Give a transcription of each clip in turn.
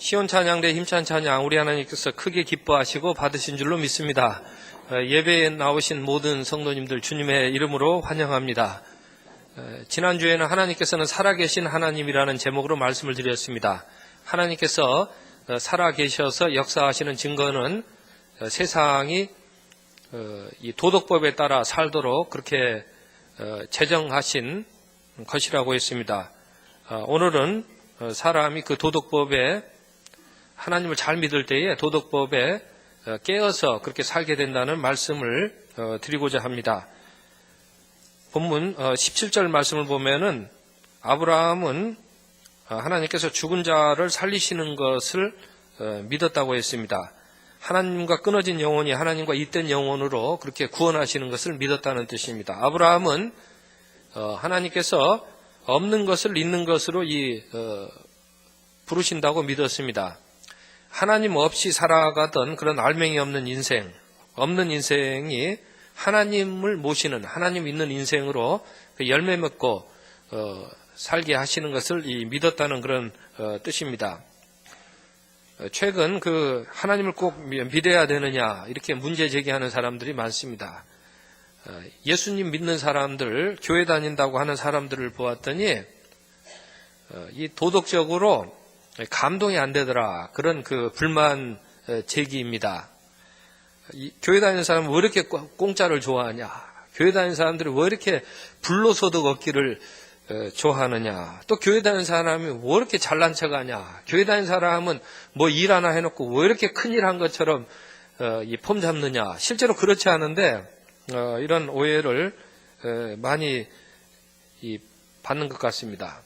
시온 찬양대 힘찬 찬양 우리 하나님께서 크게 기뻐하시고 받으신 줄로 믿습니다. 예배에 나오신 모든 성도님들 주님의 이름으로 환영합니다. 지난주에는 하나님께서는 살아계신 하나님이라는 제목으로 말씀을 드렸습니다. 하나님께서 살아계셔서 역사하시는 증거는 세상이 이 도덕법에 따라 살도록 그렇게 제정하신 것이라고 했습니다. 오늘은 사람이 그 도덕법에 하나님을 잘 믿을 때에 도덕법에 깨어서 그렇게 살게 된다는 말씀을 드리고자 합니다. 본문 17절 말씀을 보면은 아브라함은 하나님께서 죽은 자를 살리시는 것을 믿었다고 했습니다. 하나님과 끊어진 영혼이 하나님과 잇된 영혼으로 그렇게 구원하시는 것을 믿었다는 뜻입니다. 아브라함은 하나님께서 없는 것을 있는 것으로 부르신다고 믿었습니다. 하나님 없이 살아가던 그런 알맹이 없는 인생, 없는 인생이 하나님을 모시는 하나님 있는 인생으로 열매 맺고 살게 하시는 것을 믿었다는 그런 뜻입니다. 최근 하나님을 꼭 믿어야 되느냐 이렇게 문제 제기하는 사람들이 많습니다. 예수님 믿는 사람들, 교회 다닌다고 하는 사람들을 보았더니 이 도덕적으로 감동이 안 되더라. 그런 불만 제기입니다. 교회 다니는 사람은 왜 이렇게 공짜를 좋아하냐? 교회 다니는 사람들이 왜 이렇게 불로소득 얻기를 좋아하느냐? 또 교회 다니는 사람이 왜 이렇게 잘난 척하냐? 교회 다니는 사람은 뭐 일 하나 해놓고 왜 이렇게 큰일 한 것처럼 폼 잡느냐? 실제로 그렇지 않은데 이런 오해를 많이 받는 것 같습니다.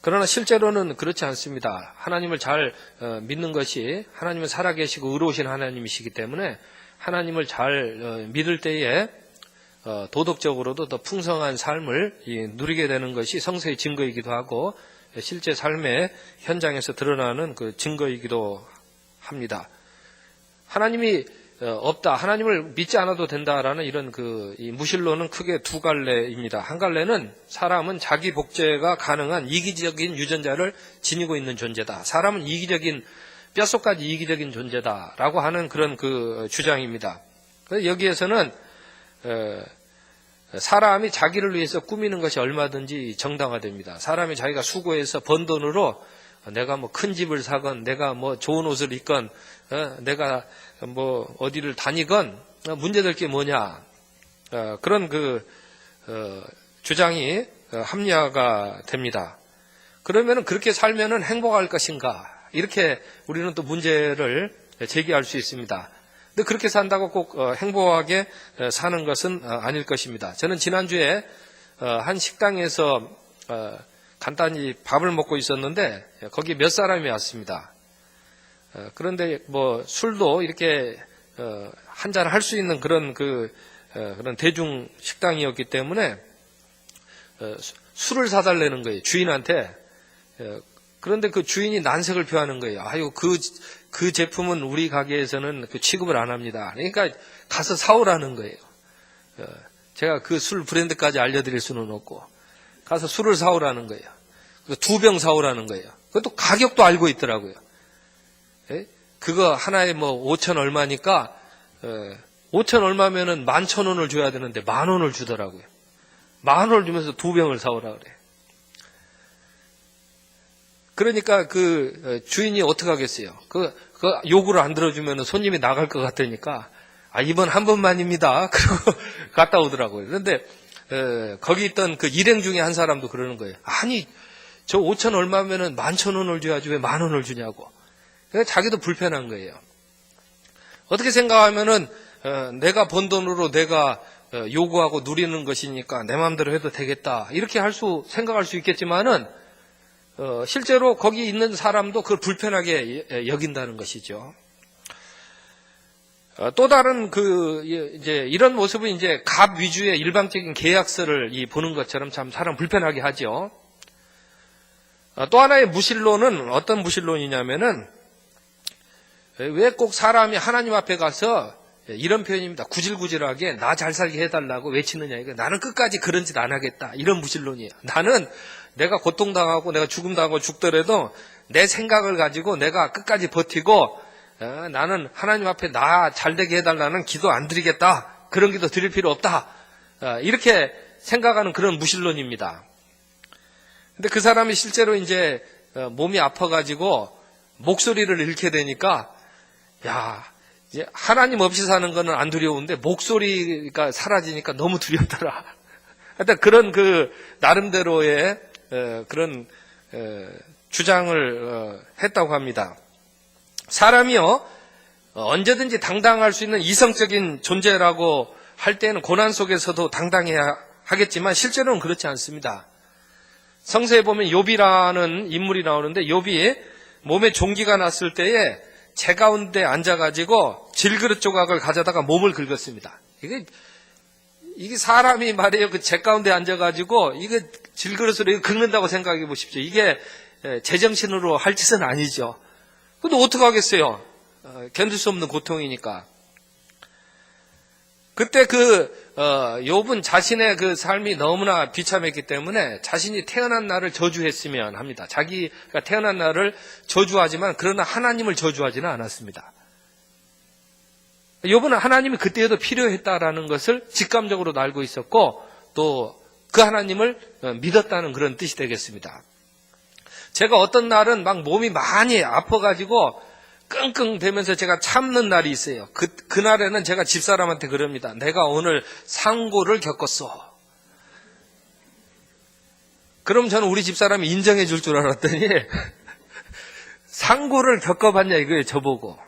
그러나 실제로는 그렇지 않습니다. 하나님을 잘 믿는 것이 하나님은 살아계시고 의로우신 하나님이시기 때문에 하나님을 잘 믿을 때에 도덕적으로도 더 풍성한 삶을 누리게 되는 것이 성서의 증거이기도 하고 실제 삶의 현장에서 드러나는 그 증거이기도 합니다. 하나님이 없다, 하나님을 믿지 않아도 된다라는 이런 이 무신론은 크게 두 갈래입니다. 한 갈래는 사람은 자기 복제가 가능한 이기적인 유전자를 지니고 있는 존재다. 사람은 이기적인, 뼛속까지 이기적인 존재다라고 하는 그런 주장입니다. 그래서 여기에서는 사람이 자기를 위해서 꾸미는 것이 얼마든지 정당화됩니다. 사람이 자기가 수고해서 번 돈으로 내가 뭐 큰 집을 사건, 내가 뭐 좋은 옷을 입건, 내가 뭐 어디를 다니건 문제될 게 뭐냐, 그런 주장이 합리화가 됩니다. 그러면은 그렇게 살면은 행복할 것인가, 이렇게 우리는 또 문제를 제기할 수 있습니다. 근데 그렇게 산다고 꼭 행복하게 사는 것은 아닐 것입니다. 저는 지난주에 한 식당에서 간단히 밥을 먹고 있었는데 거기 몇 사람이 왔습니다. 그런데 뭐 술도 이렇게 한잔 할 수 있는 그런 대중 식당이었기 때문에 술을 사달라는 거예요, 주인한테. 그런데 그 주인이 난색을 표하는 거예요. 아유, 그 제품은 우리 가게에서는 취급을 안 합니다. 그러니까 가서 사오라는 거예요. 제가 그 술 브랜드까지 알려드릴 수는 없고 가서 술을 사오라는 거예요. 2병 사오라는 거예요. 그것도 가격도 알고 있더라고요. 그거 하나에 뭐 5천 얼마니까 5천 얼마면은 11,000원을 줘야 되는데 10,000원을 주더라고요. 10,000원을 주면서 2병을 사오라 그래요. 그러니까 주인이 어떻게 하겠어요? 그 요구를 안 들어주면 손님이 나갈 것 같으니까 이번 한 번만입니다. 그러고 갔다 오더라고요. 그런데 거기 있던 일행 중에 한 사람도 그러는 거예요. 아니, 저 5천 얼마면은 11,000원을 줘야지 왜 10,000원을 주냐고. 그러니까 자기도 불편한 거예요. 어떻게 생각하면은 내가 번 돈으로 내가 요구하고 누리는 것이니까 내 마음대로 해도 되겠다, 이렇게 생각할 수 있겠지만은 실제로 거기 있는 사람도 그걸 불편하게 여긴다는 것이죠. 또 다른 이제 이런 모습은 이제 갑 위주의 일방적인 계약서를 보는 것처럼 참 사람 불편하게 하죠. 또 하나의 무신론은 어떤 무신론이냐면은 왜 꼭 사람이 하나님 앞에 가서 이런 표현입니다. 구질구질하게 나 잘 살게 해달라고 외치느냐. 이거 나는 끝까지 그런 짓 안 하겠다, 이런 무신론이에요. 나는 내가 고통당하고 내가 죽음당하고 죽더라도 내 생각을 가지고 내가 끝까지 버티고 나는 하나님 앞에 나 잘되게 해달라는 기도 안 드리겠다. 그런 기도 드릴 필요 없다. 이렇게 생각하는 그런 무신론입니다. 근데 그 사람이 실제로 이제 몸이 아파가지고 목소리를 잃게 되니까 이제 하나님 없이 사는 거는 안 두려운데 목소리가 사라지니까 너무 두렵더라. 하여튼 그런 나름대로의 그런 주장을 했다고 합니다. 사람이요 언제든지 당당할 수 있는 이성적인 존재라고 할 때는 고난 속에서도 당당해야 하겠지만 실제로는 그렇지 않습니다. 성서에 보면 욥이라는 인물이 나오는데 욥이 몸에 종기가 났을 때에 재 가운데 앉아가지고 질그릇 조각을 가져다가 몸을 긁었습니다. 이게 사람이 말이에요. 그 재 가운데 앉아가지고 이거 질그릇으로 긁는다고 생각해 보십시오. 이게 제정신으로 할 짓은 아니죠. 근데 어떡하겠어요? 견딜 수 없는 고통이니까. 그때 욥은 자신의 그 삶이 너무나 비참했기 때문에 자신이 태어난 날을 저주했으면 합니다. 자기가 태어난 날을 저주하지만 그러나 하나님을 저주하지는 않았습니다. 욥은 하나님이 그때에도 필요했다라는 것을 직감적으로 알고 있었고 또 그 하나님을 믿었다는 그런 뜻이 되겠습니다. 제가 어떤 날은 막 몸이 많이 아파가지고 끙끙대면서 제가 참는 날이 있어요. 그날에는 제가 집사람한테 그럽니다. 내가 오늘 상고를 겪었어. 그럼 저는 우리 집사람이 인정해 줄 줄 알았더니 상고를 겪어봤냐 이거예요. 저보고.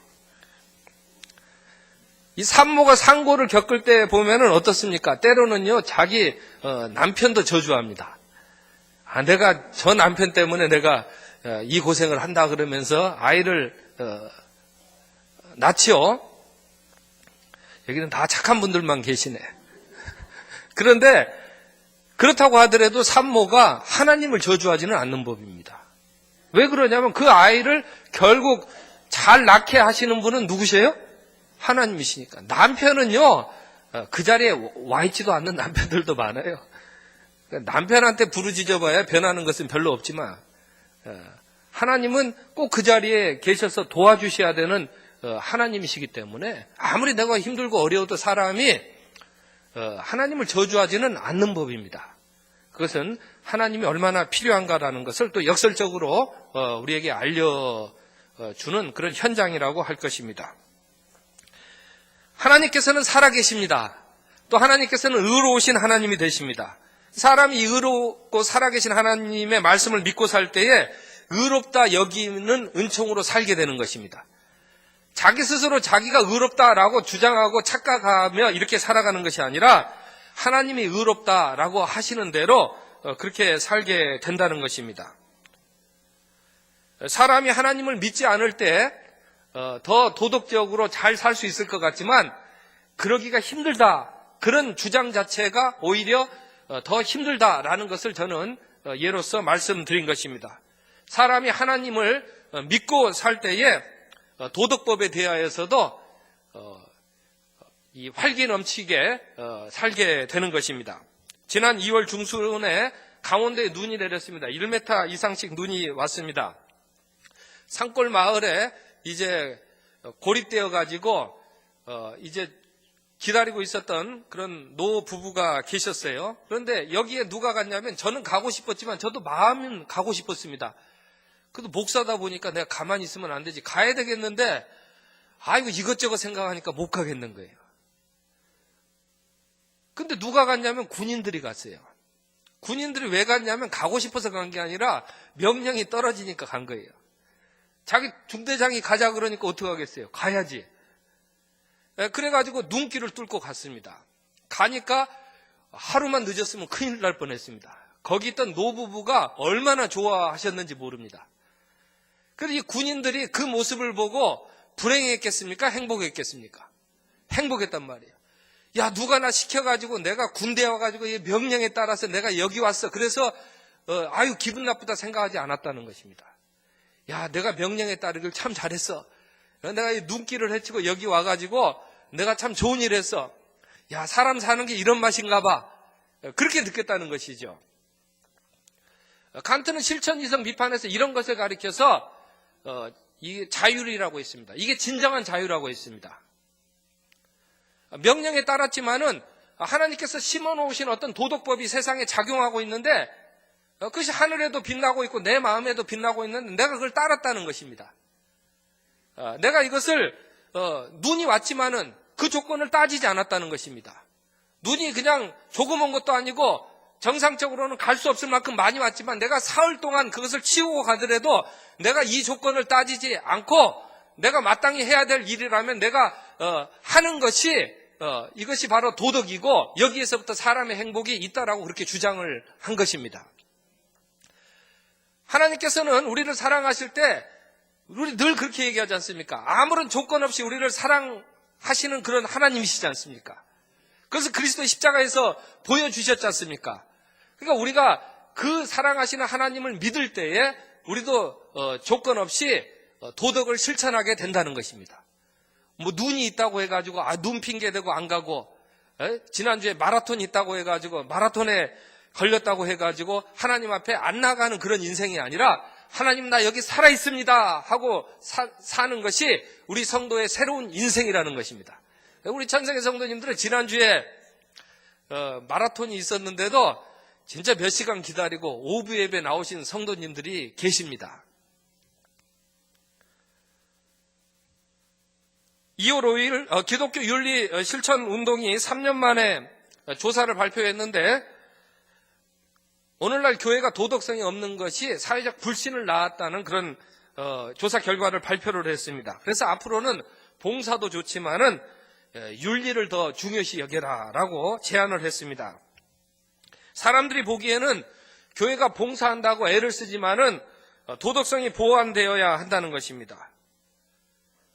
이 산모가 상고를 겪을 때 보면은 어떻습니까? 때로는요 자기 남편도 저주합니다. 내가 저 남편 때문에 내가 이 고생을 한다 그러면서 아이를 낳지요. 여기는 다 착한 분들만 계시네. 그런데 그렇다고 하더라도 산모가 하나님을 저주하지는 않는 법입니다. 왜 그러냐면 그 아이를 결국 잘 낳게 하시는 분은 누구세요? 하나님이시니까. 남편은요 그 자리에 와 있지도 않는 남편들도 많아요. 남편한테 부르짖어봐야 변하는 것은 별로 없지만 하나님은 꼭 그 자리에 계셔서 도와주셔야 되는 하나님이시기 때문에 아무리 내가 힘들고 어려워도 사람이 하나님을 저주하지는 않는 법입니다. 그것은 하나님이 얼마나 필요한가라는 것을 또 역설적으로 우리에게 알려주는 그런 현장이라고 할 것입니다. 하나님께서는 살아계십니다. 또 하나님께서는 의로우신 하나님이 되십니다. 사람이 의롭고 살아계신 하나님의 말씀을 믿고 살 때에 의롭다 여기는 은총으로 살게 되는 것입니다. 자기 스스로 자기가 의롭다라고 주장하고 착각하며 이렇게 살아가는 것이 아니라 하나님이 의롭다라고 하시는 대로 그렇게 살게 된다는 것입니다. 사람이 하나님을 믿지 않을 때 더 도덕적으로 잘 살 수 있을 것 같지만 그러기가 힘들다. 그런 주장 자체가 오히려 더 힘들다라는 것을 저는 예로서 말씀드린 것입니다. 사람이 하나님을 믿고 살 때에 도덕법에 대하여서도 이 활기 넘치게 살게 되는 것입니다. 지난 2월 중순에 강원도에 눈이 내렸습니다. 1m 이상씩 눈이 왔습니다. 산골 마을에 이제 고립되어 가지고 이제 기다리고 있었던 그런 노 부부가 계셨어요. 그런데 여기에 누가 갔냐면 저는 가고 싶었지만 저도 마음은 가고 싶었습니다. 그래도 목사다 보니까 내가 가만히 있으면 안 되지. 가야 되겠는데 아이고 이것저것 생각하니까 못 가겠는 거예요. 근데 누가 갔냐면 군인들이 갔어요. 군인들이 왜 갔냐면 가고 싶어서 간 게 아니라 명령이 떨어지니까 간 거예요. 자기 중대장이 가자 그러니까 어떻게 하겠어요? 가야지. 그래가지고 눈길을 뚫고 갔습니다. 가니까 하루만 늦었으면 큰일 날 뻔했습니다. 거기 있던 노부부가 얼마나 좋아하셨는지 모릅니다. 그래서 이 군인들이 그 모습을 보고 불행했겠습니까? 행복했겠습니까? 행복했단 말이에요. 야, 누가 나 시켜가지고 내가 군대에 와가지고 이 명령에 따라서 내가 여기 왔어. 그래서 아유 기분 나쁘다 생각하지 않았다는 것입니다. 야, 내가 명령에 따르길 참 잘했어. 내가 이 눈길을 헤치고 여기 와가지고 내가 참 좋은 일 했어. 야, 사람 사는 게 이런 맛인가 봐. 그렇게 느꼈다는 것이죠. 칸트는 실천이성 비판에서 이런 것을 가리켜서 이 자율이라고 했습니다. 이게 진정한 자유라고 했습니다. 명령에 따랐지만은 하나님께서 심어놓으신 어떤 도덕법이 세상에 작용하고 있는데 그것이 하늘에도 빛나고 있고 내 마음에도 빛나고 있는데 내가 그걸 따랐다는 것입니다. 내가 이것을 눈이 왔지만은 그 조건을 따지지 않았다는 것입니다. 눈이 그냥 조금 온 것도 아니고 정상적으로는 갈 수 없을 만큼 많이 왔지만 내가 사흘 동안 그것을 치우고 가더라도 내가 이 조건을 따지지 않고 내가 마땅히 해야 될 일이라면 내가 하는 것이 이것이 바로 도덕이고 여기에서부터 사람의 행복이 있다라고 그렇게 주장을 한 것입니다. 하나님께서는 우리를 사랑하실 때 우리 늘 그렇게 얘기하지 않습니까? 아무런 조건 없이 우리를 사랑하시는 그런 하나님이시지 않습니까? 그래서 그리스도의 십자가에서 보여주셨지 않습니까? 그러니까 우리가 그 사랑하시는 하나님을 믿을 때에 우리도 조건 없이 도덕을 실천하게 된다는 것입니다. 뭐 눈이 있다고 해가지고 눈 핑계 대고 안 가고, 지난주에 마라톤이 있다고 해가지고 마라톤에 걸렸다고 해가지고 하나님 앞에 안 나가는 그런 인생이 아니라 하나님 나 여기 살아 있습니다 하고 사는 것이 우리 성도의 새로운 인생이라는 것입니다. 우리 천성의 성도님들은 지난주에 마라톤이 있었는데도 진짜 몇 시간 기다리고 오후 예배 나오신 성도님들이 계십니다. 2월 5일 기독교 윤리 실천 운동이 3년 만에 조사를 발표했는데 오늘날 교회가 도덕성이 없는 것이 사회적 불신을 낳았다는 그런 조사 결과를 발표를 했습니다. 그래서 앞으로는 봉사도 좋지만은 윤리를 더 중요시 여겨라라고 제안을 했습니다. 사람들이 보기에는 교회가 봉사한다고 애를 쓰지만은 도덕성이 보완되어야 한다는 것입니다.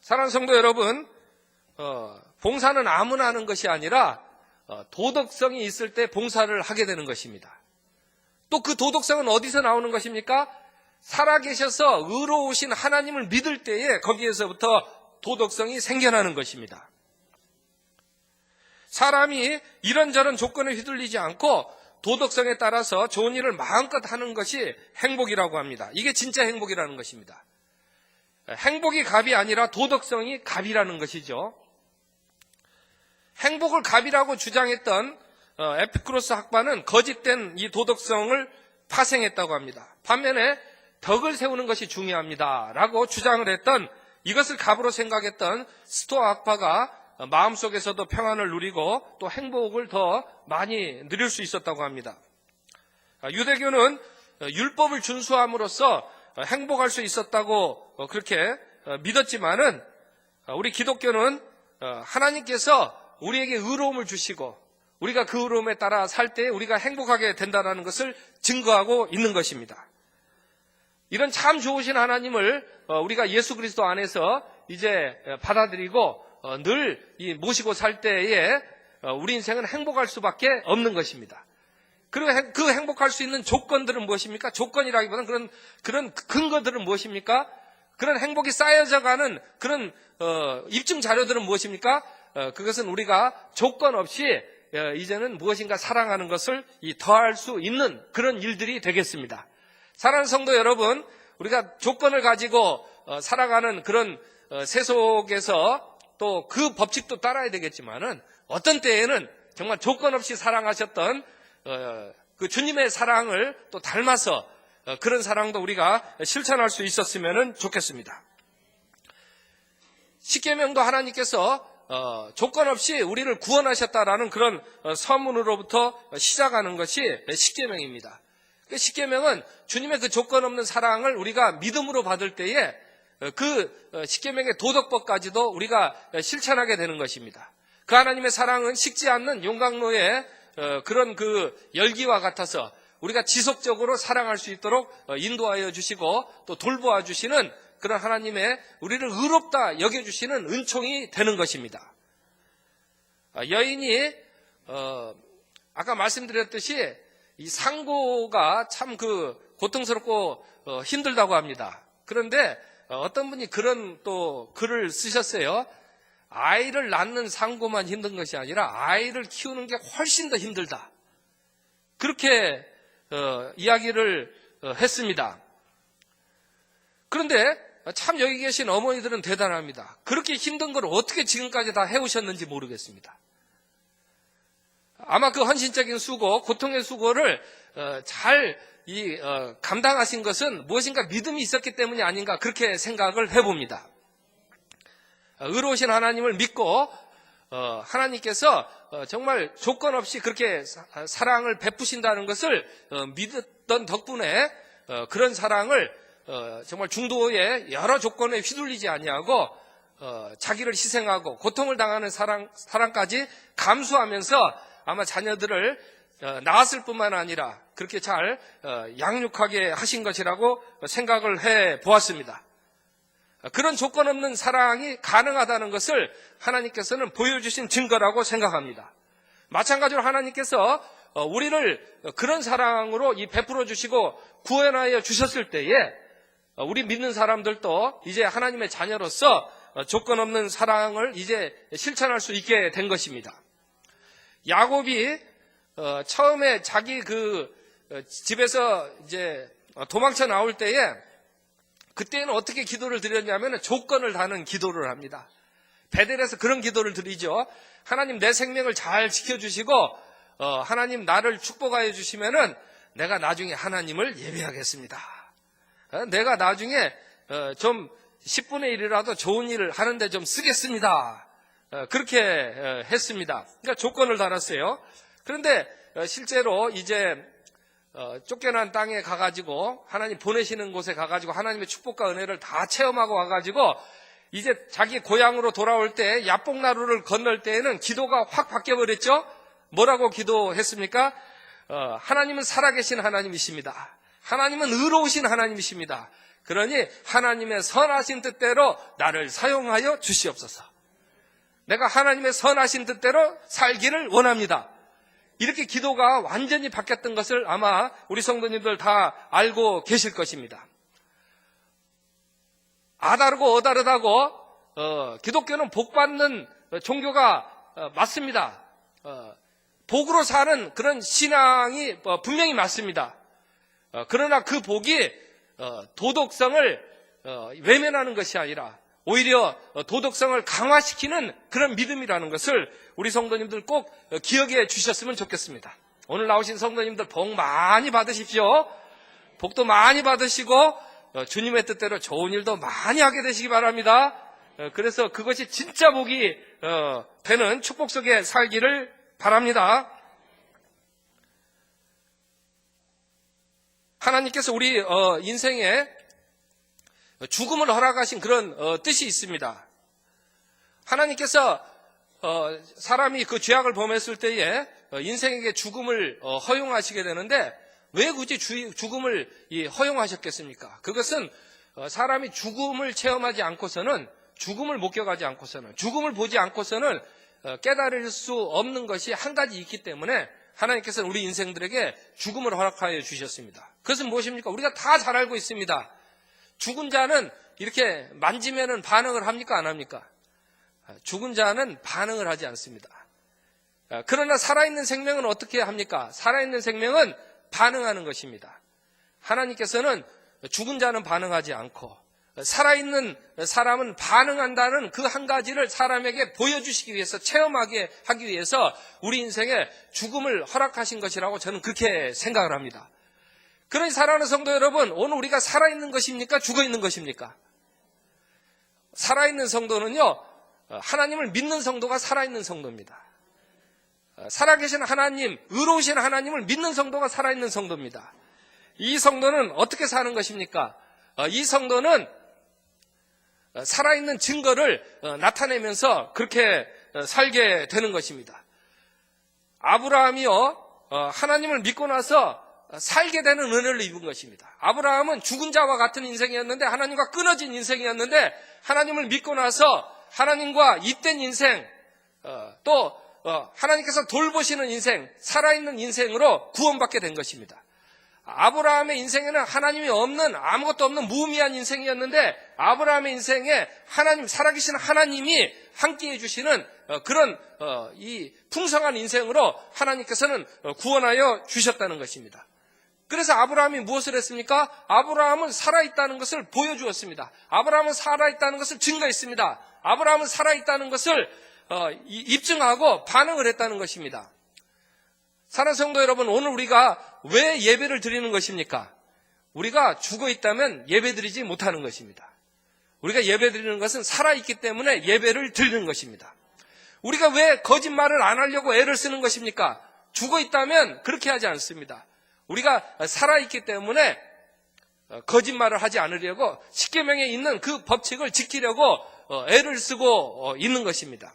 사랑하는 성도 여러분, 봉사는 아무나 하는 것이 아니라 도덕성이 있을 때 봉사를 하게 되는 것입니다. 또 그 도덕성은 어디서 나오는 것입니까? 살아계셔서 의로우신 하나님을 믿을 때에 거기에서부터 도덕성이 생겨나는 것입니다. 사람이 이런저런 조건에 휘둘리지 않고 도덕성에 따라서 좋은 일을 마음껏 하는 것이 행복이라고 합니다. 이게 진짜 행복이라는 것입니다. 행복이 갑이 아니라 도덕성이 갑이라는 것이죠. 행복을 갑이라고 주장했던 에피쿠로스 학파는 거짓된 이 도덕성을 파생했다고 합니다. 반면에 덕을 세우는 것이 중요합니다라고 주장을 했던 이것을 갑으로 생각했던 스토아 학파가 마음속에서도 평안을 누리고 또 행복을 더 많이 누릴 수 있었다고 합니다. 유대교는 율법을 준수함으로써 행복할 수 있었다고 그렇게 믿었지만은 우리 기독교는 하나님께서 우리에게 의로움을 주시고 우리가 그 의로움에 따라 살 때 우리가 행복하게 된다는 것을 증거하고 있는 것입니다. 이런 참 좋으신 하나님을 우리가 예수 그리스도 안에서 이제 받아들이고 늘 모시고 살 때에 우리 인생은 행복할 수밖에 없는 것입니다. 그리고 그 행복할 수 있는 조건들은 무엇입니까? 조건이라기보다는 그런 근거들은 무엇입니까? 그런 행복이 쌓여져가는 그런 입증 자료들은 무엇입니까? 그것은 우리가 조건 없이 이제는 무엇인가 사랑하는 것을 더할 수 있는 그런 일들이 되겠습니다. 사랑하는 성도 여러분, 우리가 조건을 가지고 살아가는 그런 세속에서 또 그 법칙도 따라야 되겠지만은 어떤 때에는 정말 조건 없이 사랑하셨던 그 주님의 사랑을 또 닮아서 그런 사랑도 우리가 실천할 수 있었으면 좋겠습니다. 십계명도 하나님께서 조건 없이 우리를 구원하셨다라는 그런 서문으로부터 시작하는 것이 십계명입니다. 십계명은 주님의 그 조건 없는 사랑을 우리가 믿음으로 받을 때에 그 십계명의 도덕법까지도 우리가 실천하게 되는 것입니다. 그 하나님의 사랑은 식지 않는 용광로의 그런 그 열기와 같아서 우리가 지속적으로 사랑할 수 있도록 인도하여 주시고 또 돌보아 주시는 그런 하나님의 우리를 의롭다 여겨주시는 은총이 되는 것입니다. 여인이 아까 말씀드렸듯이 이 상고가 참 그 고통스럽고 힘들다고 합니다. 그런데 어떤 분이 그런 또 글을 쓰셨어요. 아이를 낳는 상고만 힘든 것이 아니라 아이를 키우는 게 훨씬 더 힘들다. 그렇게 이야기를 했습니다. 그런데 참 여기 계신 어머니들은 대단합니다. 그렇게 힘든 걸 어떻게 지금까지 다 해오셨는지 모르겠습니다. 아마 그 헌신적인 수고, 고통의 수고를 잘 감당하신 것은 무엇인가 믿음이 있었기 때문이 아닌가 그렇게 생각을 해봅니다. 의로우신 하나님을 믿고 하나님께서 정말 조건 없이 그렇게 사랑을 베푸신다는 것을 믿었던 덕분에 그런 사랑을 정말 중도의 여러 조건에 휘둘리지 아니하고 자기를 희생하고 고통을 당하는 사랑까지 감수하면서 아마 자녀들을 낳았을 뿐만 아니라 그렇게 잘 양육하게 하신 것이라고 생각을 해 보았습니다. 그런 조건 없는 사랑이 가능하다는 것을 하나님께서는 보여주신 증거라고 생각합니다. 마찬가지로 하나님께서 우리를 그런 사랑으로 베풀어 주시고 구원하여 주셨을 때에 우리 믿는 사람들도 이제 하나님의 자녀로서 조건 없는 사랑을 이제 실천할 수 있게 된 것입니다. 야곱이 처음에 자기 집에서 이제 도망쳐 나올 때에 그때는 어떻게 기도를 드렸냐면 조건을 다는 기도를 합니다. 베델에서 그런 기도를 드리죠. 하나님 내 생명을 잘 지켜주시고 하나님 나를 축복하여 주시면은 내가 나중에 하나님을 예배하겠습니다. 내가 나중에 좀 10분의 1이라도 좋은 일을 하는데 좀 쓰겠습니다. 그렇게 했습니다. 그러니까 조건을 달았어요. 그런데 실제로 이제 쫓겨난 땅에 가가지고 하나님 보내시는 곳에 가가지고 하나님의 축복과 은혜를 다 체험하고 와가지고 이제 자기 고향으로 돌아올 때 야복나루를 건널 때에는 기도가 확 바뀌어버렸죠. 뭐라고 기도했습니까? 하나님은 살아계신 하나님이십니다. 하나님은 의로우신 하나님이십니다. 그러니 하나님의 선하신 뜻대로 나를 사용하여 주시옵소서. 내가 하나님의 선하신 뜻대로 살기를 원합니다. 이렇게 기도가 완전히 바뀌었던 것을 아마 우리 성도님들 다 알고 계실 것입니다. 아다르고 어다르다고 기독교는 복받는 종교가 맞습니다. 복으로 사는 그런 신앙이 분명히 맞습니다. 그러나 그 복이 도덕성을 외면하는 것이 아니라 오히려 도덕성을 강화시키는 그런 믿음이라는 것을 우리 성도님들 꼭 기억해 주셨으면 좋겠습니다. 오늘 나오신 성도님들 복 많이 받으십시오. 복도 많이 받으시고 주님의 뜻대로 좋은 일도 많이 하게 되시기 바랍니다. 그래서 그것이 진짜 복이 되는 축복 속에 살기를 바랍니다. 하나님께서 우리 인생에 죽음을 허락하신 그런 뜻이 있습니다. 하나님께서 사람이 그 죄악을 범했을 때에 인생에게 죽음을 허용하시게 되는데 왜 굳이 죽음을 허용하셨겠습니까? 그것은 사람이 죽음을 체험하지 않고서는 죽음을 목격하지 않고서는 죽음을 보지 않고서는 깨달을 수 없는 것이 한 가지 있기 때문에 하나님께서는 우리 인생들에게 죽음을 허락하여 주셨습니다. 그것은 무엇입니까? 우리가 다 잘 알고 있습니다. 죽은 자는 이렇게 만지면은 반응을 합니까? 안 합니까? 죽은 자는 반응을 하지 않습니다. 그러나 살아있는 생명은 어떻게 합니까? 살아있는 생명은 반응하는 것입니다. 하나님께서는 죽은 자는 반응하지 않고 살아있는 사람은 반응한다는 그 한 가지를 사람에게 보여주시기 위해서 체험하게 하기 위해서 우리 인생에 죽음을 허락하신 것이라고 저는 그렇게 생각을 합니다. 그러니 사랑하는 성도 여러분, 오늘 우리가 살아있는 것입니까? 죽어있는 것입니까? 살아있는 성도는요, 하나님을 믿는 성도가 살아있는 성도입니다. 살아계신 하나님, 의로우신 하나님을 믿는 성도가 살아있는 성도입니다. 이 성도는 어떻게 사는 것입니까? 이 성도는 살아있는 증거를 나타내면서 그렇게 살게 되는 것입니다. 아브라함이요, 하나님을 믿고 나서 살게 되는 은혜를 입은 것입니다. 아브라함은 죽은 자와 같은 인생이었는데 하나님과 끊어진 인생이었는데 하나님을 믿고 나서 하나님과 잇된 인생, 또 하나님께서 돌보시는 인생, 살아있는 인생으로 구원받게 된 것입니다. 아브라함의 인생에는 하나님이 없는, 아무것도 없는 무의미한 인생이었는데 아브라함의 인생에 하나님, 살아계신 하나님이 함께해 주시는 그런 이 풍성한 인생으로 하나님께서는 구원하여 주셨다는 것입니다. 그래서 아브라함이 무엇을 했습니까? 아브라함은 살아있다는 것을 보여주었습니다. 아브라함은 살아있다는 것을 증거했습니다. 아브라함은 살아있다는 것을 입증하고 반응을 했다는 것입니다. 사랑하는 성도 여러분, 오늘 우리가 왜 예배를 드리는 것입니까? 우리가 죽어있다면 예배드리지 못하는 것입니다. 우리가 예배드리는 것은 살아있기 때문에 예배를 드리는 것입니다. 우리가 왜 거짓말을 안 하려고 애를 쓰는 것입니까? 죽어있다면 그렇게 하지 않습니다. 우리가 살아있기 때문에 거짓말을 하지 않으려고 십계명에 있는 그 법칙을 지키려고 애를 쓰고 있는 것입니다.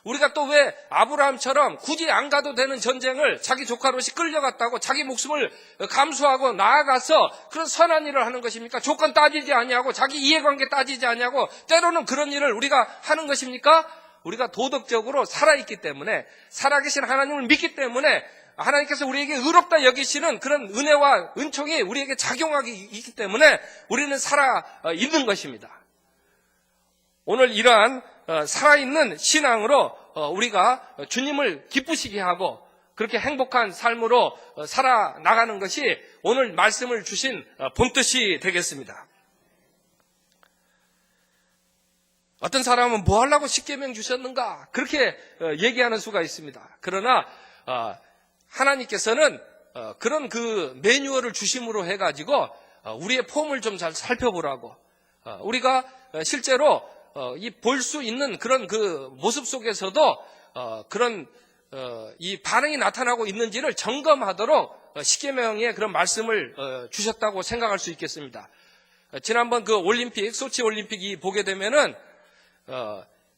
우리가 또 왜 아브라함처럼 굳이 안 가도 되는 전쟁을 자기 조카 롯이 끌려갔다고 자기 목숨을 감수하고 나아가서 그런 선한 일을 하는 것입니까? 조건 따지지 아니하고 자기 이해관계 따지지 아니하고 때로는 그런 일을 우리가 하는 것입니까? 우리가 도덕적으로 살아있기 때문에, 살아계신 하나님을 믿기 때문에 하나님께서 우리에게 의롭다 여기시는 그런 은혜와 은총이 우리에게 작용하기 있기 때문에 우리는 살아있는 것입니다. 오늘 이러한 살아있는 신앙으로 우리가 주님을 기쁘시게 하고 그렇게 행복한 삶으로 살아나가는 것이 오늘 말씀을 주신 본뜻이 되겠습니다. 어떤 사람은 뭐 하려고 십계명 주셨는가? 그렇게 얘기하는 수가 있습니다. 그러나 하나님께서는 그런 그 매뉴얼을 주심으로 해가지고 우리의 폼을 좀 잘 살펴보라고, 우리가 실제로 이 볼 수 있는 그런 그 모습 속에서도 그런 이 반응이 나타나고 있는지를 점검하도록 십계명의 그런 말씀을 주셨다고 생각할 수 있겠습니다. 지난번 그 올림픽, 소치 올림픽이 보게 되면은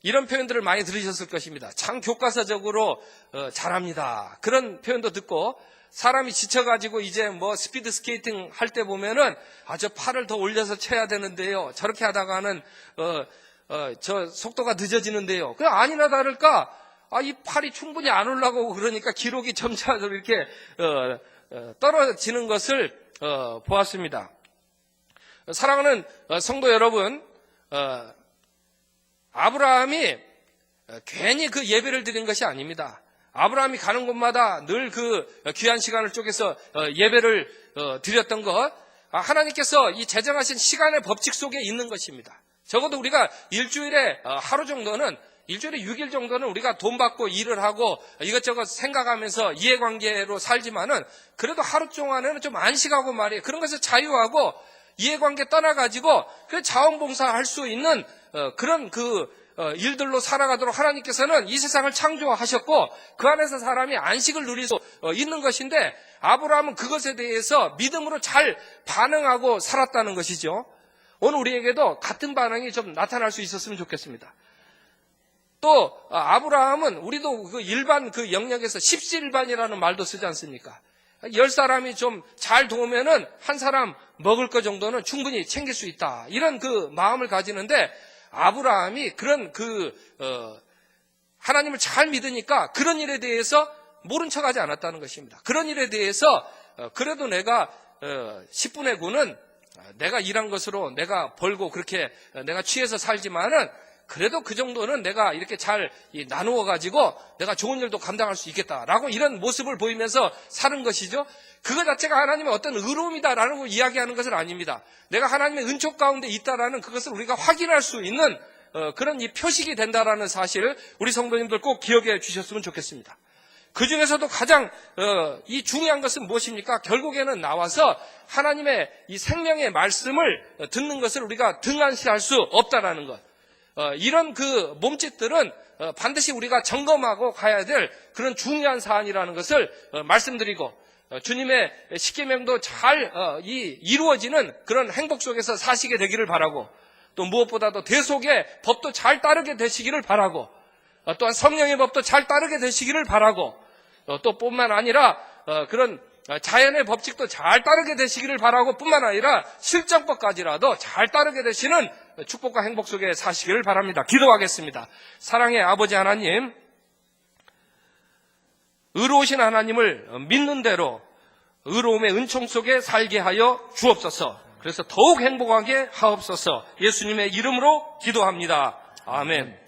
이런 표현들을 많이 들으셨을 것입니다. 참 교과서적으로 잘합니다. 그런 표현도 듣고, 사람이 지쳐가지고 이제 뭐 스피드 스케이팅 할 때 보면은 저 팔을 더 올려서 쳐야 되는데요. 저렇게 하다가는 저 속도가 늦어지는데요. 그 아니나 다를까 이 팔이 충분히 안 올라가고 그러니까 기록이 점차 이렇게 떨어지는 것을 보았습니다. 사랑하는 성도 여러분, 아브라함이 괜히 그 예배를 드린 것이 아닙니다. 아브라함이 가는 곳마다 늘 그 귀한 시간을 쪼개서 예배를 드렸던 것, 하나님께서 이 제정하신 시간의 법칙 속에 있는 것입니다. 적어도 우리가 일주일에 하루 정도는, 일주일에 6일 정도는 우리가 돈 받고 일을 하고 이것저것 생각하면서 이해관계로 살지만은 그래도 하루 동안에는 좀 안식하고 말이에요. 그런 것을 자유하고 이해관계 떠나가지고 그 자원봉사할 수 있는 그런 그 일들로 살아가도록 하나님께서는 이 세상을 창조하셨고 그 안에서 사람이 안식을 누릴 수 있는 것인데, 아브라함은 그것에 대해서 믿음으로 잘 반응하고 살았다는 것이죠. 오늘 우리에게도 같은 반응이 좀 나타날 수 있었으면 좋겠습니다. 또 아브라함은, 우리도 그 일반 그 영역에서 십시일반이라는 말도 쓰지 않습니까? 10사람이 좀 잘 도우면은 한 사람 먹을 것 정도는 충분히 챙길 수 있다, 이런 그 마음을 가지는데, 아브라함이 그런 하나님을 잘 믿으니까 그런 일에 대해서 모른 척하지 않았다는 것입니다. 그런 일에 대해서 그래도 내가 10분의 9는 내가 일한 것으로 내가 벌고 그렇게 내가 취해서 살지만은 그래도 그 정도는 내가 이렇게 잘 나누어 가지고 내가 좋은 일도 감당할 수 있겠다라고 이런 모습을 보이면서 사는 것이죠. 그거 자체가 하나님의 어떤 의로움이다라는 걸 이야기하는 것은 아닙니다. 내가 하나님의 은총 가운데 있다라는 그것을 우리가 확인할 수 있는 그런 이 표식이 된다라는 사실을 우리 성도님들 꼭 기억해 주셨으면 좋겠습니다. 그 중에서도 가장 이 중요한 것은 무엇입니까? 결국에는 나와서 하나님의 이 생명의 말씀을 듣는 것을 우리가 등한시할 수 없다라는 것. 이런 그 몸짓들은 반드시 우리가 점검하고 가야 될 그런 중요한 사안이라는 것을 말씀드리고, 주님의 십계명도 잘 이루어지는 그런 행복 속에서 사시게 되기를 바라고, 또 무엇보다도 대속의 법도 잘 따르게 되시기를 바라고, 또한 성령의 법도 잘 따르게 되시기를 바라고, 또 뿐만 아니라 그런 자연의 법칙도 잘 따르게 되시기를 바라고, 뿐만 아니라 실정법까지라도 잘 따르게 되시는 축복과 행복 속에 사시기를 바랍니다. 기도하겠습니다. 사랑의 아버지 하나님, 의로우신 하나님을 믿는 대로 의로움의 은총 속에 살게 하여 주옵소서. 그래서 더욱 행복하게 하옵소서. 예수님의 이름으로 기도합니다. 아멘.